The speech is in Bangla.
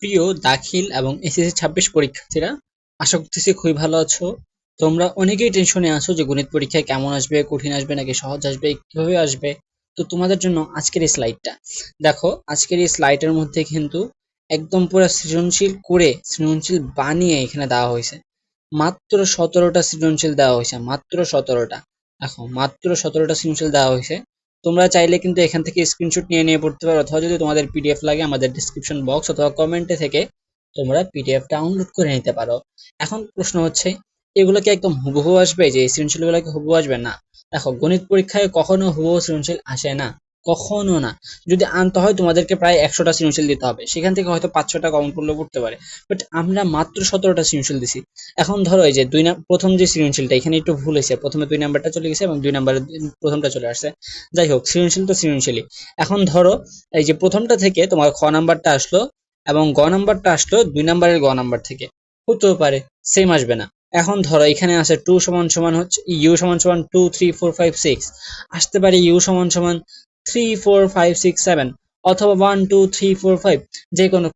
প্রিয় দাখিল এবং এসএসসি 26 পরীক্ষার্থীরা, আশা করতেছি খুবই ভালো আছো। তোমরা অনেকেই টেনশনে আছো যে গণিত পরীক্ষায় কেমন আসবে, কঠিন আসবে নাকি সহজ আসবে, কিভাবে আসবে। তো তোমাদের জন্য আজকের এই স্লাইডটা দেখো। আজকের এই স্লাইডের মধ্যে কিন্তু একদম পুরো সৃজনশীল করে, সৃজনশীল বানিয়ে এখানে দেওয়া হয়েছে। মাত্র 17টা সৃজনশীল দেওয়া হয়েছে, মাত্র 17টা। দেখো, মাত্র 17টা সৃজনশীল দেওয়া হয়েছে। তোমরা চাইলে কিন্তু এখান থেকে স্ক্রিনশট নিয়ে নিয়ে পড়তে পারো, অথবা যদি তোমাদের পিডিএফ লাগে আমাদের ডিসক্রিপশন বক্স অথবা কমেন্টে থেকে তোমরা পিডিএফ ডাউনলোড করে নিতে পারো। এখন প্রশ্ন হচ্ছে, এগুলো কি একদম হুবহু আসবে? যে এই সৃজনশীল গুলো কি হুবহু আসবে? না। দেখো, গণিত পরীক্ষায় কখনো হুবহু সৃজনশীল আসে না, কখনো না। যদি আনতে হয় তোমাদেরকে প্রায় 100টা সৃজনশীল দিতে হবে, সেখান থেকে হয়তো 5-6টা কমন করলেও করতে পারে। বাট আমরা মাত্র 17টা সৃজনশীল দিছি। এখন ধরো এই যে প্রথম যে সৃজনশীলটা, এখানে একটু ভুল হয়েছে, প্রথমে 2 নাম্বারটা চলে গেছে এবং 2 নাম্বারের প্রথমটা চলে আসছে। যাই হোক, সৃজনশীল তো সৃজনশীলই। এখন ধরো এই যে প্রথমটা থেকে তোমার খ নাম্বারটা আসলো এবং গ নাম্বারটা আসলো 2 নাম্বারের গ নাম্বার থেকে, হতেও পারে সেম আসবে না। এখন ধরো এখানে আছে 2 সমান সমান হচ্ছে ইউ সমান সমান 2 3 4 5 6, আসতে পারে ইউ সমান সমান 3 4 5 6 7, অথবা 1 2 3 4 5, যে কোনো